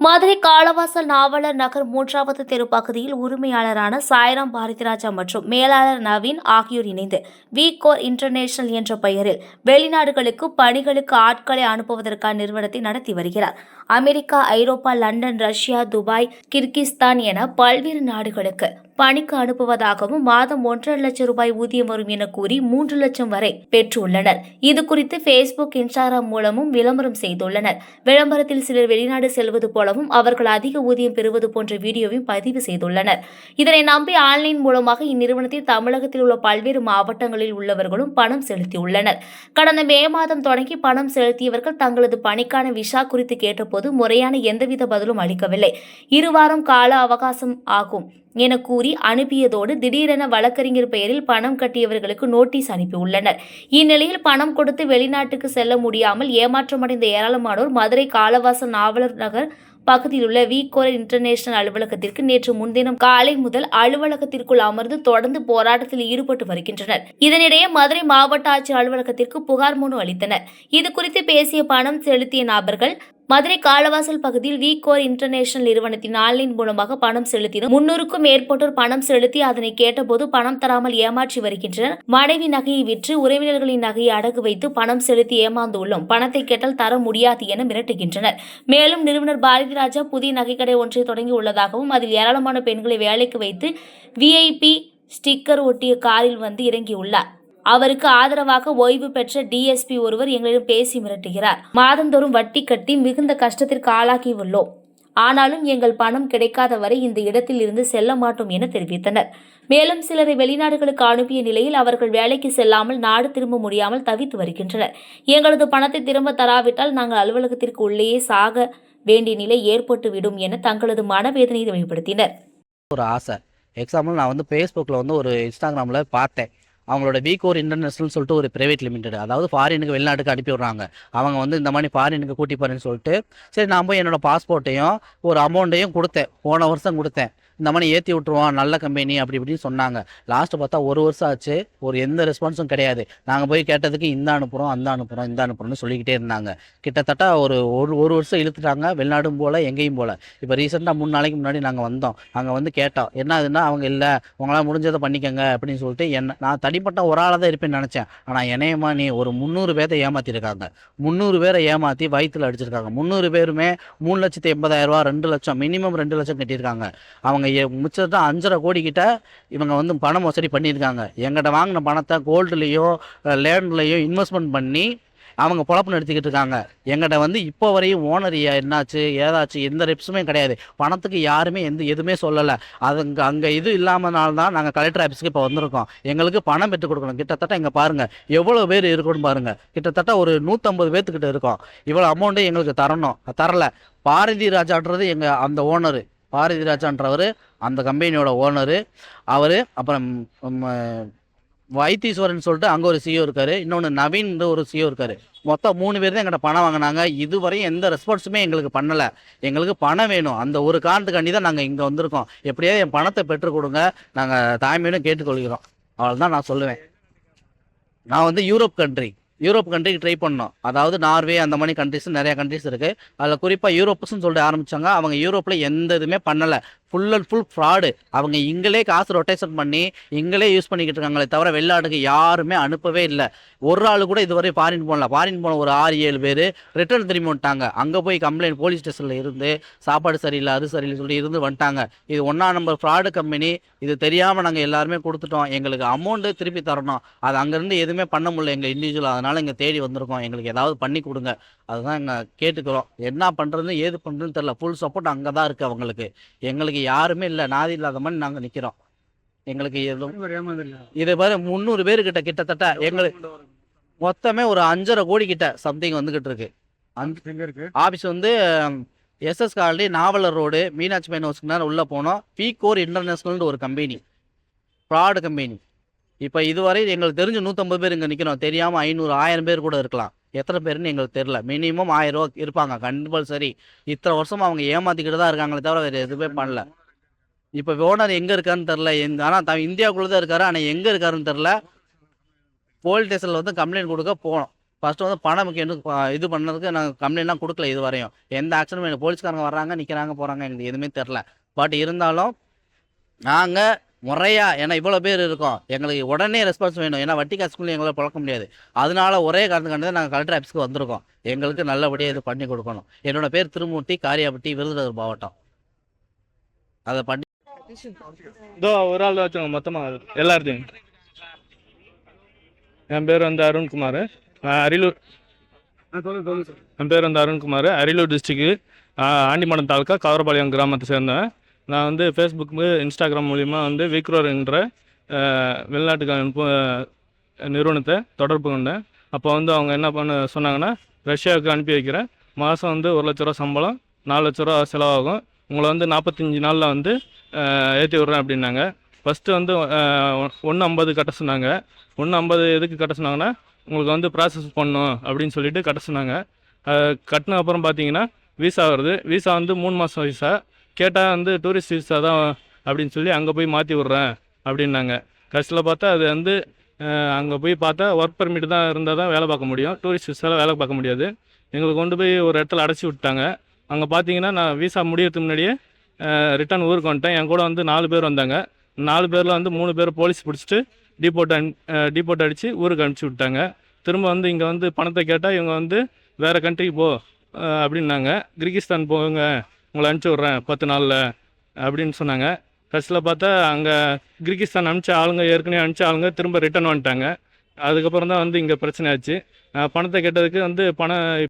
மதுரை காளவாசல் நாவலர் நகர் 3வது தெரு பகுதியில் உரிமையாளரான சாய்ராம் பாரதிராஜா மற்றும் மேலாளர் நவீன் ஆகியோர் இணைந்து வி-கோர் இன்டர்நேஷனல் என்ற பெயரில் வெளிநாடுகளுக்கு பணிகளுக்கு ஆட்களை அனுப்புவதற்கான நிறுவனத்தை நடத்தி வருகிறார். அமெரிக்கா, ஐரோப்பா, லண்டன், ரஷ்யா, துபாய், கிர்கிஸ்தான் என பல்வேறு நாடுகளுக்கு பணிக்கு அனுப்புவதாகவும் மாதம் 1,50,000 ரூபாய் ஊதியம் வரும் என கூறி 3 லட்சம் வரை பெற்றுள்ளனர். இதுகுறித்து பேஸ்புக், இன்ஸ்டாகிராம் மூலமும் விளம்பரம் செய்துள்ளனர். விளம்பரத்தில் சிலர் வெளிநாடு செல்வது போலவும் அவர்கள் அதிக ஊதியம் பெறுவது போன்ற வீடியோவையும் பதிவு செய்துள்ளனர். இதனை நம்பி ஆன்லைன் மூலமாக இந்நிறுவனத்தில் தமிழகத்தில் உள்ள பல்வேறு மாவட்டங்களில் உள்ளவர்களும் பணம் செலுத்தியுள்ளனர். கடந்த மே மாதம் தொடங்கி பணம் செலுத்தியவர்கள் தங்களது பணிக்கான விசா குறித்து கேட்டபோது முறையான எந்தவித பதிலும் அளிக்கவில்லை. 2 வாரம் கால அவகாசம் ஆகும் என கூறி அனுப்பியதோடு திடீரென வழக்கறிஞர் பெயரில் பணம் கட்டியவர்களுக்கு நோட்டீஸ் அனுப்பியுள்ளனர். இந்நிலையில் பணம் கொடுத்து வெளிநாட்டுக்கு செல்ல முடியாமல் ஏமாற்றமடைந்த ஏராளமானோர் மதுரை காளவாசல் நாவலர் நகர் பகுதியில் உள்ள வி-கோர் இன்டர்நேஷனல் அலுவலகத்திற்கு நேற்று முன்தினம் காலை முதல் அலுவலகத்திற்குள் அமர்ந்து தொடர்ந்து போராட்டத்தில் ஈடுபட்டு வருகின்றனர். இதனிடையே மதுரை மாவட்ட ஆட்சியர் அலுவலகத்திற்கு புகார் மனு அளித்தனர். இதுகுறித்து பேசிய பணம் செலுத்திய நபர்கள் மதுரை காளவாசல் பகுதியில் வி-கோர் இன்டர்நேஷனல் நிறுவனத்தின் ஆன்லைன் மூலமாக பணம் செலுத்தினோம். 300க்கும் மேற்பட்டோர் பணம் செலுத்தி அதனை கேட்டபோது பணம் தராமல் ஏமாற்றி வருகின்றனர். மனைவி நகையை விற்று உறவினர்களின் நகையை அடகு வைத்து பணம் செலுத்தி ஏமாந்துள்ளோம். பணத்தை கேட்டால் தர முடியாது என மிரட்டுகின்றனர். மேலும் நிறுவனர் பாரதிராஜா புதிய நகைக்கடை ஒன்றை தொடங்கி உள்ளதாகவும் அதில் ஏராளமான பெண்களை வேலைக்கு வைத்து VIP ஸ்டிக்கர் ஒட்டிய காரில் வந்து இறங்கியுள்ளார். அவருக்கு ஆதரவாக ஓய்வு பெற்ற DSP ஒருவர் எங்களிடம் பேசி மிரட்டுகிறார். மாதந்தோறும் வட்டி கட்டி மிகுந்த கஷ்டத்திற்கு ஆளாகி உள்ளோம். ஆனாலும் எங்கள் பணம் கிடைக்காத வரை இந்த இடத்தில் இருந்து செல்ல மாட்டோம் என தெரிவித்தனர். மேலும் சிலரை வெளிநாடுகளுக்கு அனுப்பிய நிலையில் அவர்கள் வேலைக்கு செல்லாமல் நாடு திரும்ப முடியாமல் தவித்து வருகின்றனர். எங்களது பணத்தை திரும்ப தராவிட்டால் நாங்கள் அலுவலகத்திற்கு உள்ளேயே சாக வேண்டிய நிலை ஏற்பட்டுவிடும் என தங்களது மனவேதனையை வெளிப்படுத்தினர். ஒரு ஆசை. எக்ஸாம்பிள் நான் வந்து ஃபேஸ்புக்கில் ஒரு இன்ஸ்டாகிராமில் பார்த்தேன். அவங்களோட வி-கோர் இன்டர்நேஷனல் சொல்லிட்டு ஒரு பிரைவேட் லிமிடெட், அதாவது ஃபாரினுக்கு வெளிநாட்டுக்கு அனுப்பி விட்றாங்க. அவங்க இந்த மாதிரி ஃபாரினுக்கு கூட்டி போகிறேன்னு சொல்லிட்டு சரி நான் போய் என்னோடய பாஸ்போர்ட்டையும் ஒரு அமௌண்ட்டையும் கொடுத்தேன். போன வருஷம் கொடுத்தேன். இந்த மாதிரி ஏற்றி விட்ருவோம், நல்ல கம்பெனி அப்படி இப்படின்னு சொன்னாங்க. லாஸ்ட்டு பார்த்தா 1 வருஷம் ஆச்சு. எந்த ரெஸ்பான்ஸும் கிடையாது. நாங்கள் போய் கேட்டதுக்கு இந்த அனுப்புகிறோம், அந்த அனுப்புகிறோம், இந்த அனுப்புகிறோம்னு சொல்லிக்கிட்டே இருந்தாங்க. கிட்டத்தட்ட ஒரு வருஷம் இழுத்துட்டாங்க. வெளிநாடும் போல் எங்கேயும் போல். இப்போ ரீசெண்டாக 3 நாளைக்கு முன்னாடி நாங்கள் வந்தோம். அங்கே கேட்டோம் என்ன ஆகுதுன்னா, அவங்க இல்லை உங்களால் முடிஞ்சதை பண்ணிக்கங்க அப்படின்னு சொல்லிட்டு நான் தனிப்பட்ட ஒரு ஆளாக தான் இருப்பேன்னு நினச்சேன். ஆனால் என்னையமா நீ ஒரு 300 பேரை ஏமாற்றிருக்காங்க. 300 பேரை ஏமாற்றி வயிற்றில் அடிச்சிருக்காங்க. 300 பேருமே 3,80,000 2 லட்சம் மினிமம் 2 லட்சம் கட்டியிருக்காங்க. அவங்க மிச்சத்தை 5,5 கோடி கிட்ட இவங்க பண மோசடி பண்ணியிருக்காங்க. எங்கிட்ட வாங்கின பணத்தை கோல்டுலேயோ லேண்ட்லேயோ இன்வெஸ்ட்மெண்ட் பண்ணி அவங்க பொழப்பு நடத்திக்கிட்டு இருக்காங்க. எங்கிட்ட இப்போ வரையும் ஓனர் என்னாச்சு ஏதாச்சு எந்த ரெப்ஸுமே கிடையாது. பணத்துக்கு யாருமே எதுவுமே சொல்லலை. அங்கே இது இல்லாமனால தான் நாங்கள் கலெக்டர் ஆஃபீஸுக்கு இப்போ வந்திருக்கோம். எங்களுக்கு பணம் பெற்றுக் கொடுக்கணும். கிட்டத்தட்ட இங்கே பாருங்கள் எவ்வளோ பேர் இருக்குன்னு பாருங்கள். கிட்டத்தட்ட ஒரு 150 பேர்த்துக்கிட்ட இருக்கோம். இவ்வளோ அமௌண்ட்டு எங்களுக்கு தரல. பாரதிராஜான்றது அந்த ஓனரு, பாரதிராஜான்றவர் அந்த கம்பெனியோட ஓனரு. அவர் அப்புறம் வைத்தீஸ்வரன் சொல்லிட்டு அங்கே ஒரு CEO இருக்காரு. இன்னொன்று நவீன் ஒரு CEO இருக்காரு. மொத்தம் 3 பேர் தான் எங்கிட்ட பணம் வாங்கினாங்க. இதுவரையும் எந்த ரெஸ்பான்ஸுமே எங்களுக்கு பண்ணலை. எங்களுக்கு பணம் வேணும். அந்த ஒரு காரணத்துக்காண்டி தான் நாங்கள் இங்கே வந்திருக்கோம். எப்படியாவது என் பணத்தை பெற்றுக் கொடுங்க, நாங்கள் தாய்மையிலும் கேட்டுக்கொள்கிறோம். அவ்வளோதான் நான் சொல்லுவேன். நான் யூரோப் கண்ட்ரிக்கு ட்ரை பண்ணோம். அதாவது நார்வே அந்த மாதிரி கண்ட்ரிஸ் நிறைய கண்ட்ரிஸ் இருக்குது. அதில் குறிப்பாக யூரோப்ஸ்ன்னு சொல்லிட்டு ஆரம்பித்தாங்க. அவங்க யூரோப்பில் எந்த இதுவுமே பண்ணலை. Full and full fraud. அவங்க இங்களே காசு ரொட்டேஷன் பண்ணி இங்களே யூஸ் பண்ணிக்கிட்டு இருக்காங்களே தவிர வெளிநாட்டுக்கு யாருமே அனுப்பவே இல்லை. ஒரு ஆள் கூட இதுவரை ஃபாரின் போன ஒரு 6-7 பேர் ரிட்டர்ன் திரும்பி வந்துட்டாங்க. அங்கே போய் கம்ப்ளைண்ட் போலீஸ் ஸ்டேஷனில் இருந்து சாப்பாடு சரியில்லை அது சரியில்லை சொல்லிட்டு இருந்து வந்துட்டாங்க. இது 1ஆம் நம்பர் ஃப்ராடு கம்பெனி. இது தெரியாமல் நாங்கள் எல்லாருமே கொடுத்துட்டோம். எங்களுக்கு அமௌண்ட்டு திருப்பி தரணும். அது அங்கேருந்து எதுவுமே பண்ண முடியல எங்கள் இண்டிவிஜுவல். அதனால் இங்கே தேடி வந்திருக்கோம். எங்களுக்கு ஏதாவது பண்ணி கொடுங்க. அதுதான் எங்கள் கேட்டுக்கிறோம். என்ன பண்ணுறதுன்னு ஏது பண்ணுறதுன்னு தெரில. ஃபுல் சப்போர்ட் அங்கே தான் இருக்குது அவங்களுக்கு. எங்களுக்கு யாருமே இல்லை. நாதி இல்லாத மாதிரி நாங்கள் நிற்கிறோம். எங்களுக்கு இதை பாரு 300 பேருக்கிட்ட கிட்டத்தட்ட எங்களுக்கு மொத்தமே ஒரு 5,5 கோடி கிட்ட சம்திங் வந்துகிட்டு இருக்கு. ஆஃபீஸ் SS காலனி நாவலர் ரோடு மீனாட்சி மெயின் ஹவுஸ்க்கு நேரம் உள்ளே போனோம். வி-கோர் இன்டர்நேஷனல்னு ஒரு கம்பெனி, ஃப்ராடு கம்பெனி. இப்போ இதுவரை எங்களுக்கு தெரிஞ்சு 150 பேர் இங்கே நிற்கிறோம். தெரியாமல் 500 1000 பேர் கூட இருக்கலாம். எத்தனை பேருன்னு எங்களுக்கு தெரில. மினிமம் 1000 ரூபா இருப்பாங்க கம்பல்சரி. இத்தனை வருஷமாக அவங்க ஏமாற்றிக்கிட்டு தான் இருக்காங்களே தவிர வேறு எதுவுமே பண்ணல. இப்போ ஓனர் எங்கே இருக்காருன்னு தெரில. ஆனால் இந்தியாவுக்குள்ளே தான் இருக்காரு. ஆனால் எங்கே இருக்காருன்னு தெரில. போலீஸ் ஸ்டேஷனில் கம்ப்ளைண்ட் கொடுக்க போனோம். ஃபஸ்ட்டு வந்து பணம் இது பண்ணதுக்கு நாங்கள் கம்ப்ளைண்ட்லாம் கொடுக்கல இது வரையும். எந்த ஆக்ஷனும் எங்கள் போலீஸ்காரங்க வர்றாங்க, நிற்கிறாங்க, போகிறாங்க, எங்களுக்கு எதுவுமே தெரில. பட் இருந்தாலும் நாங்கள் முறையாக, ஏன்னா இவ்வளோ பேர் இருக்கோம், எங்களுக்கு உடனே ரெஸ்பான்ஸ் வேணும். ஏன்னா வட்டி காசுக்குள்ளே எங்களால் பழக்க முடியாது. அதனால ஒரே காரணத்துக்காண்டி தான் நாங்கள் கலெக்டர் ஆஃபீஸ்க்கு வந்திருக்கோம். எங்களுக்கு நல்லபடியாக இது பண்ணி கொடுக்கணும். என்னோட பேர் திருமூர்த்தி, காரியாபட்டி, விருதுநகர் மாவட்டம். அதை பண்ணி இதோ ஒரு ஆள் வச்சவங்க மொத்தமாக எல்லாத்தையும். என் பேர் வந்து அருண்குமார், அரியலூர். என் பேர் வந்து அருண்குமார், அரியலூர் டிஸ்ட்ரிக்கு, ஆண்டிமடம் தாலுக்கா, கவரபாளையம் கிராமத்தை சேர்ந்தேன். நான் வந்து ஃபேஸ்புக், இன்ஸ்டாகிராம் மூலிமா வந்து விக்ரோர் என்ற வெளிநாட்டுக்கு நிறுவனத்தை தொடர்பு கொண்டேன். அப்போ வந்து அவங்க என்ன பண்ண சொன்னாங்கன்னா, ரஷ்யாவுக்கு அனுப்பி வைக்கிறேன், மாதம் வந்து 1 லட்ச ரூபா சம்பளம், 4 லட்ச ரூபா செலவாகும், உங்களை வந்து 45 நாளில் வந்து ஏற்றி விட்றேன் அப்படின்னாங்க. ஃபஸ்ட்டு வந்து 150 கட்ட சொன்னாங்க. 150 எதுக்கு கட்ட சொன்னாங்கன்னா, உங்களுக்கு வந்து ப்ராசஸ் பண்ணணும் அப்படின்னு சொல்லிட்டு கட்ட சொன்னாங்க. கட்டின அப்புறம் பார்த்தீங்கன்னா விசா வருது. விசா வந்து 3 மாதம் விசா. கேட்டால் வந்து டூரிஸ்ட் விசா தான் அப்படின்னு சொல்லி அங்கே போய் மாற்றி விட்றேன் அப்படின்னாங்க. கடைசியில் பார்த்தா அது வந்து அங்கே போய் பார்த்தா ஒர்க் பர்மிட் தான் இருந்தால் தான் வேலை பார்க்க முடியும், டூரிஸ்ட் விசாவில் வேலை பார்க்க முடியாது. எங்களுக்கு கொண்டு போய் ஒரு இடத்துல அடைச்சி விட்டாங்க. அங்கே பார்த்தீங்கன்னா நான் விசா முடியறதுக்கு முன்னாடியே ரிட்டர்ன் ஊருக்கு வந்துட்டேன். என் கூட வந்து 4 பேர் வந்தாங்க. 4 பேரில் வந்து 3 பேர் போலீஸ் பிடிச்சிட்டு டிபோர்ட் அடித்து ஊருக்கு அனுப்பிச்சி விட்டாங்க. திரும்ப வந்து இங்கே வந்து பணத்தை கேட்டால் இவங்க வந்து வேறு கண்ட்ரிக்கு போ அப்படின்னாங்க. கிர்கிஸ்தான் போங்க, உங்களை அனுப்பிச்சி விட்றேன் 10 நாளில் அப்படின்னு சொன்னாங்க. கடைசியில் பார்த்தா அங்கே கிர்கிஸ்தான் அனுப்பிச்ச ஆளுங்க, ஏற்கனவே அனுப்பிச்ச ஆளுங்க திரும்ப ரிட்டர்ன் வந்துட்டாங்க. அதுக்கப்புறம் தான் வந்து இங்கே பிரச்சனை ஆச்சு. பணத்தை கேட்டதுக்கு வந்து